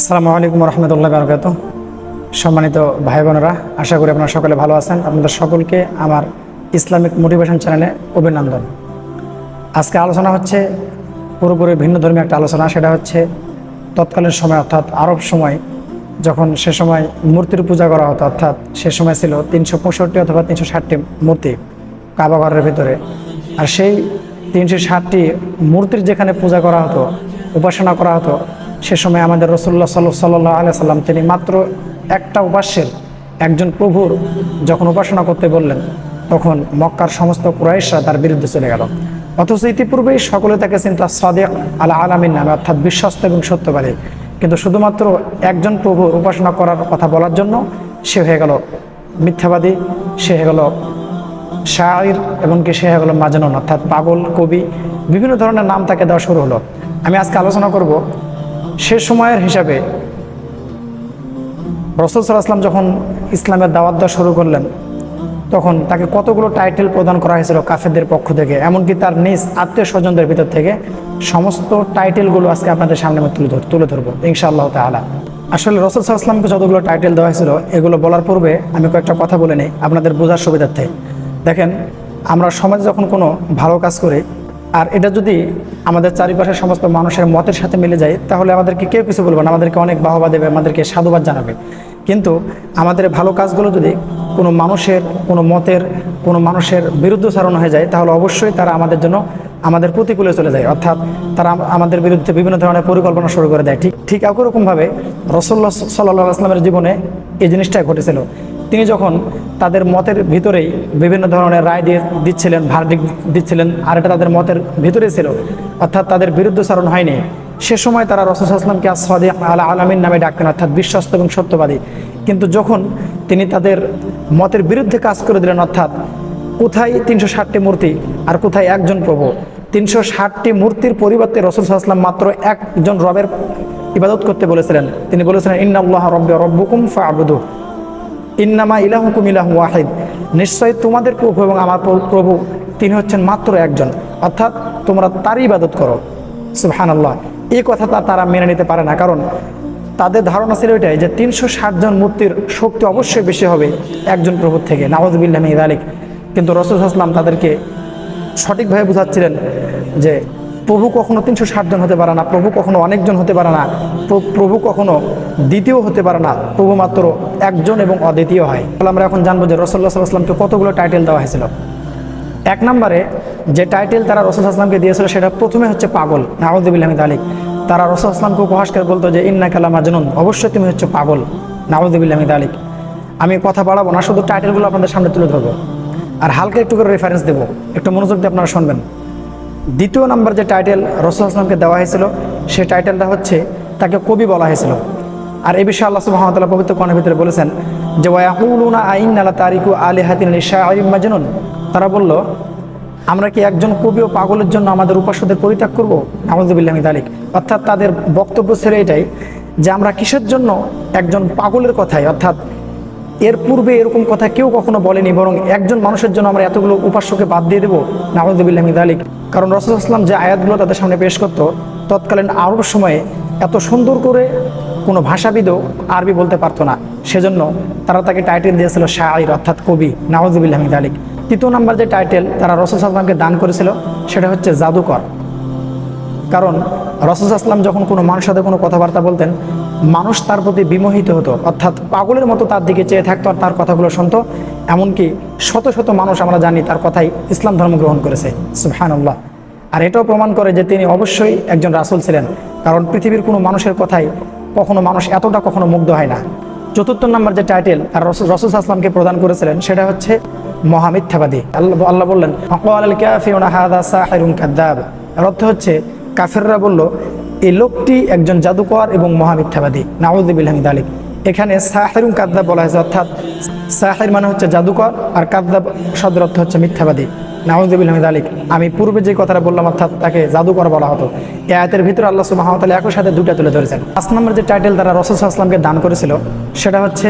আসসালামু আলাইকুম রহমতুল্লাহ বারকাতুহু। সম্মানিত ভাই বোনেরা, আশা করি আপনারা সকলে ভালো আছেন। আপনাদের সকলকে আমার ইসলামিক মোটিভেশন চ্যানেলে অভিনন্দন। আজকে আলোচনা হচ্ছে পুরোপুরি ভিন্ন ধর্মী একটা আলোচনা। সেটা হচ্ছে তৎকালীন সময় অর্থাৎ আরব সময়, যখন সে সময় মূর্তির পূজা করা হতো, অর্থাৎ সে সময় ছিল 365 অথবা 360টি মূর্তি কাবা ঘরের ভিতরে। আর সেই 360টি মূর্তির যেখানে পূজা করা হতো, উপাসনা করা হতো, সে সময় আমাদের রাসূলুল্লাহ সাল্লাল্লাহু আলাইহি সাল্লাম তিনি মাত্র একটা উপাস্যের একজন প্রভুর যখন উপাসনা করতে বললেন, তখন মক্কার সমস্ত কুরাইশরা তার বিরুদ্ধে চলে গেল। অথচ ইতিপূর্বেই সকলে তাকে চিন্তা সাদিক আল আলামিন নামে, অর্থাৎ বিশ্বস্ত এবং সত্যবাদী। কিন্তু শুধুমাত্র একজন প্রভুর উপাসনা করার কথা বলার জন্য সে হয়ে গেল মিথ্যাবাদী, সে হয়ে গেল শায়র, এমনকি সে হয়ে গেল মাজনুন, অর্থাৎ পাগল, কবি, বিভিন্ন ধরনের নাম তাকে দেওয়া শুরু হলো। আমি আজকে আলোচনা করব সে সময়ের হিসাবে রাসূল সাল্লাল্লাহু আলাইহি ওয়াসাল্লাম যখন ইসলামের দাওয়াত দেওয়া শুরু করলেন, তখন তাকে কতগুলো টাইটেল প্রদান করা হয়েছিল কাফেরদের পক্ষ থেকে, এমনকি তার নিজ আত্মীয় স্বজনদের ভিতর থেকে। সমস্ত টাইটেলগুলো আজকে আপনাদের সামনে আমি তুলে ধরবো ইনশাআল্লাহ তাআলা। আসলে রাসূল সাল্লাল্লাহু আলাইহি ওয়াসাল্লামকে যতগুলো টাইটেল দেওয়া হয়েছিল, এগুলো বলার পূর্বে আমি কয়েকটা কথা বলে নিই আপনাদের বোঝার সুবিধার্থে। দেখেন, আমরা সমাজে যখন কোনো ভালো কাজ করি, আর এটা যদি আমাদের চারিপাশের সমস্ত মানুষের মতের সাথে মিলে যায়, তাহলে আমাদেরকে কেউ কিছু বলবে না, আমাদেরকে অনেক বাহবা দেবে, আমাদেরকে সাধুবাদ জানাবে। কিন্তু আমাদের ভালো কাজগুলো যদি কোনো মানুষের, কোনো মতের, কোনো মানুষের বিরুদ্ধচারণ হয়ে যায়, তাহলে অবশ্যই তারা আমাদের জন্য, আমাদের প্রতিকূলে চলে যায়, অর্থাৎ তারা আমাদের বিরুদ্ধে বিভিন্ন ধরনের পরিকল্পনা শুরু করে দেয়। ঠিক একই রকমভাবে রাসূলুল্লাহ সাল্লাল্লাহু আলাইহি ওয়াসাল্লামের জীবনে এই জিনিসটাই ঘটেছিল। তিনি যখন তাদের মতের ভিতরেই বিভিন্ন ধরনের রায় দিচ্ছিলেন, ভার্ডিক্ট দিচ্ছিলেন, আর এটা তাদের মতের ভিতরে ছিল, অর্থাৎ তাদের বিরুদ্ধচারণ হয়নি, সে সময় তারা রাসূল সাল্লাল্লাহু আলাইহি ওয়াসাল্লামকে আস-সাদিক আল আলামিন নামে ডাকতেন, অর্থাৎ বিশ্বস্ত এবং সত্যবাদী। কিন্তু যখন তিনি তাদের মতের বিরুদ্ধে কাজ করে দিলেন, অর্থাৎ কোথায় 360টি মূর্তি আর কোথায় একজন প্রভু, 360টি মূর্তির পরিবর্তে রাসূল সাল্লাল্লাহু আলাইহি ওয়াসাল্লাম মাত্র একজন রবের ইবাদত করতে বলেছিলেন। তিনি বলেছিলেন, ইন্নাল্লাহা রাব্বি ওয়া রাব্বুকুম ফা'বুদু, ইন্নামা ইলাহুকুম ইলাহুন ওয়াহিদ, নিশ্চয়ই তোমাদের প্রভু এবং আমার প্রভু তিনি হচ্ছেন মাত্র একজন, অর্থাৎ তোমরা তারই ইবাদত করো। সুবহানাল্লাহ। এই কথাটা তারা মেনে নিতে পারে না, কারণ তাদের ধারণা ছিল এটাই যে 360 জন মূর্তির শক্তি অবশ্যই বেশি হবে একজন প্রভুর থেকে, নাউযুবিল্লাহি মিন যালিক। কিন্তু রাসূল সাল্লাল্লাহু আলাইহি ওয়াসাল্লাম তাদেরকে সঠিকভাবে বোঝাচ্ছিলেন যে প্রভু কখনো 360 জন হতে পারে না, প্রভু কখনো অনেকজন হতে পারে না, প্রভু কখনো দ্বিতীয় হতে পারে না, প্রভু মাত্র একজন এবং অদ্বিতীয় হয়। তাহলে আমরা এখন জানবো যে রাসূলুল্লাহ সাল্লাল্লাহু আলাইহি ওয়াসাল্লামকে কতগুলো টাইটেল দেওয়া হয়েছিল। এক নম্বরে যে টাইটেল তারা রাসূল সাল্লাল্লাহু আলাইহি ওয়াসাল্লামকে দিয়েছিল, সেটা প্রথমে হচ্ছে পাগল, নাউযুবিল্লাহি মিন যালিক। তারা রাসূল সাল্লাল্লাহু আলাইহি ওয়াসাল্লামকে উপহাস করে বলতো যে ইন্নাকা লামাজনুন, অবশ্যই তুমি হচ্ছে পাগল, নাউযুবিল্লাহি মিন যালিক। আমি কথা বাড়াবো না, শুধু টাইটেলগুলো আপনাদের সামনে তুলে ধরবো আর হালকা একটু করে রেফারেন্স দেবো, একটু মনোযোগ দিয়ে আপনারা শুনবেন। দ্বিতীয় নাম্বার যে টাইটেল রাসূল সাল্লাল্লাহু আলাইহি ওয়াসাল্লামকে দেওয়া হয়েছিল, সেই টাইটেলটা হচ্ছে তাকে কবি বলা হয়েছিল। আর এই বিষয়ে আল্লাহ সুবহানাহু ওয়া তাআলা পবিত্র কোরআনের ভিতরে বলেছেন যে ওয়া ইয়াকুলুনা আইন্না লাতারিকু আলিহাতিনা লিশাইরিন মাজনুন, তারা বলল, আমরা কি একজন কবি ও পাগলের জন্য আমাদের উপাস্যদের পরিত্যাগ করব? নাউযুবিল্লাহি মিন যালিক। অর্থাৎ তাদের বক্তব্য ছিল এটাই যে আমরা কিসের জন্য একজন পাগলের কথাই, অর্থাৎ এর পূর্বে এরকম কথা কেউ কখনো বলেনি, বরং একজন মানুষের জন্য আমরা এতগুলো উপাস্যকে বাদ দিয়ে দেবো, নাউযুবিল্লাহি মিন যালিক। কারণ রাসূল সাল্লাল্লাহু আলাইহি ওয়াসাল্লাম যে আয়াতগুলো তাদের সামনে পেশ করতো, তৎকালীন আরব সময়ে এত সুন্দর করে কোনো ভাষাবিদও আরবি বলতে পারতো না, সেজন্য তারা তাকে টাইটেল দিয়েছিল শায়র, অর্থাৎ কবি, নাউযুবিল্লাহি মিন যালিক। তৃতীয় নাম্বার যে টাইটেল তারা রাসূল সাল্লাল্লাহু আলাইহি ওয়াসাল্লামকে দান করেছিল, সেটা হচ্ছে জাদুকর। কারণ রাসূল সাল্লাল্লাহু আলাইহি ওয়াসাল্লাম যখন কোনো মানুষের সাথে কোনো কথাবার্তা বলতেন, মানুষ তার প্রতি বিমোহিত হতো, অর্থাৎ পাগলের মতো তার দিকে চেয়ে থাকতো আর তার কথাগুলো শুনতো। এমনকি শত শত মানুষ আমরা জানি তার কথাই ইসলাম ধর্ম গ্রহণ করেছে। সুবহানাল্লাহ। আর এটাও প্রমাণ করে যে তিনি অবশ্যই একজন রাসূল ছিলেন, কারণ পৃথিবীর কোনো মানুষের কথাই কখনো মানুষ এতটা কখনো মুগ্ধ হয় না। চতুর্থ নাম্বার যে টাইটেল আর রাসূল সাল্লাল্লাহু আলাইহি ওয়াসাল্লামকে প্রদান করেছিলেন, সেটা হচ্ছে মহামিথ্যাবাদী। আল্লাহ বললেন ওয়াকালাল কাফিরুনা হাযা সাহিরুন কাযযাব, এর অর্থ হচ্ছে কাফেররা বলল এই লোকটি একজন জাদুকর এবং মহামিথ্যাবাদী, নাউযুবিল্লাহি মিন যালিক। এখানে সাহিরুন কাযযাব বলা হয়েছে, অর্থাৎ সাহির মানে হচ্ছে জাদুকর আর কাযযাব শব্দের অর্থ হচ্ছে মিথ্যাবাদী, নাউযুবিল্লাহি মিন যালিক। আমি পূর্বে যে কথাটা বললাম, অর্থাৎ তাকে জাদুকর বলা হতো, এই আয়াতের ভিতরে আল্লাহ সুবহানাহু ওয়া তাআলা একই সাথে দুইটা তুলে ধরেছেন। 5 নম্বর যে টাইটেল তারা রাসূল সাল্লাল্লাহু আলাইহি ওয়াসাল্লামকে দান করেছিল, সেটা হচ্ছে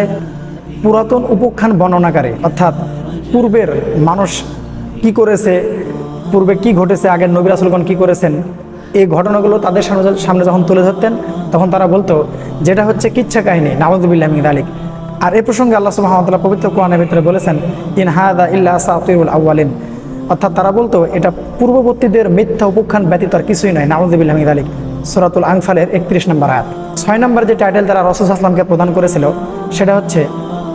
পুরাতন উপাখ্যান বর্ণনাকারী, অর্থাৎ পূর্বের মানুষ কি করেছে, পূর্বে কি ঘটেছে, আগের নবী রাসূলগণ কি করেছেন, এই ঘটনাগুলো তাদের সামনে যখন তুলে ধরতেন তখন তারা বলতো যেটা হচ্ছে কিচ্ছা কাহিনী, নাউযুবিল্লাহি মিন যালিক। আর এই প্রসঙ্গে আল্লাহ সুবহানাহু ওয়া তাআলা পবিত্র কোরআনের ভিতরে বলেছেন, ইন হাযা ইল্লা আসাতিরুল আউয়ালিন, অর্থাৎ তারা বলতো এটা পূর্ববর্তীদের মিথ্যা উপাখ্যান ব্যতীত আর কিছুই নয়, নাউযুবিল্লাহি মিন যালিক। সূরাতুল আনফালের 31 নম্বর আয়াত। 6 নম্বর যে টাইটেল তারা রাসূল সাল্লাল্লাহু আলাইহি ওয়াসাল্লামকে প্রদান করেছিল সেটা হচ্ছে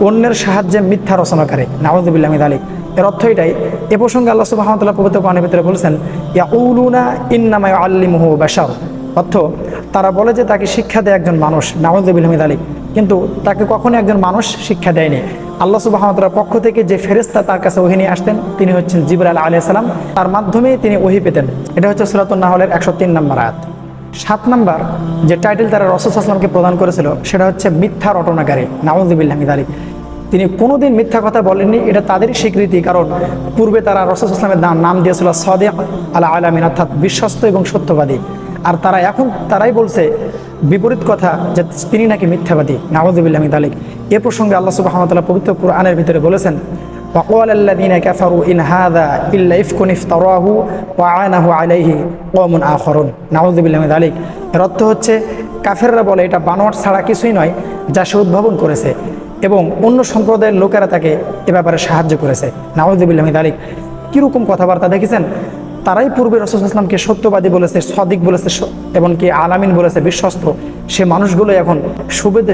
অন্যের সাহায্যে মিথ্যা রচনাকারী, নাউযুবিল্লাহি মিন যালিক। এর অর্থ এটাই। এ প্রসঙ্গে আল্লাহ সুবহানাহু ওয়া তাআলা পবিত্র কোরআনের ভিতরে বলেছেন, ইয়াকুলুনা ইন্নামা ইউআল্লিমুহু বাশার, অর্থ তারা বলে যে তাকে শিক্ষা দেয় একজন মানুষ, নাউযুবিল্লাহি মিন যালিক, কিন্তু তাকে কখনো একজন মানুষ শিক্ষা দেয়নি। আল্লাহ সুবহানাহু ওয়া তাআলার পক্ষ থেকে যে ফেরেশতা তার কাছে ওহী নিয়ে আসতেন তিনি হচ্ছেন জিবরাইল আলাইহিস সালাম, তার মাধ্যমেই তিনি ওহী পেতেন। এটা হচ্ছে সূরাতুন নাহলের 103 নম্বর আয়াত। 7 নম্বর যে টাইটেল তারা রাসূল সাল্লাল্লাহু আলাইহি ওয়াসাল্লামকে প্রদান করেছিল সেটা হচ্ছে মিথ্যা রটনাকারী, নাউযুবিল্লাহি মিন যালিক। তিনি কোনোদিন মিথ্যা কথা বলেননি, এটা তাদেরই স্বীকৃতি, কারণ পূর্বে তারা রাসূল সাল্লাল্লাহু আলাইহি ওয়াসাল্লামের নাম দিয়েছিল সাদিক আল আলামিন, অর্থাৎ বিশ্বস্ত এবং সত্যবাদী। আর তারাই বলছে বিপরীত কথা যে তিনি নাকি মিথ্যাবাদী, নাউযুবিল্লাহি মিন যালিক। এ প্রসঙ্গে আল্লাহ সুবহানাহু ওয়া তাআলা পবিত্র কুরআনের ভিতরে বলেছেন, ওয়াকালাল্লাযীনা কাফারু ইন হাযা ইল্লা ইফকুন ইফতারাহু ওয়া আনাহু আলাইহি কওমুন আখারুন, নাউযুবিল্লাহি মিন যালিক। এর অর্থ হচ্ছে কাফেররা বলে এটা বানোয়াট ছাড়া কিছুই নয় যা সে উদ্ভাবন করেছে, এবং অন্য সম্প্রদায়ের লোকেরা তাকে এ ব্যাপারে সাহায্য করেছে, নাউযুবিল্লাহি মিন যালিক। কীরকম কথাবার্তা দেখেছেন, তারাই পূর্বে রাসূল সাল্লাল্লাহু আলাইহি ওয়াসাল্লামকে সত্যবাদী বলেছে, সাদিক বলেছে, এমনকি আলামিন বলেছে, বিশ্বস্ত। সে মানুষগুলো এখন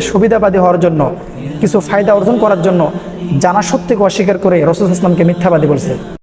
সুবিধাবাদী হওয়ার জন্য, কিছু ফায়দা অর্জন করার জন্য জানা সত্যকে অস্বীকার করে রাসূল সাল্লাল্লাহু আলাইহি ওয়াসাল্লামকে মিথ্যাবাদী বলছে।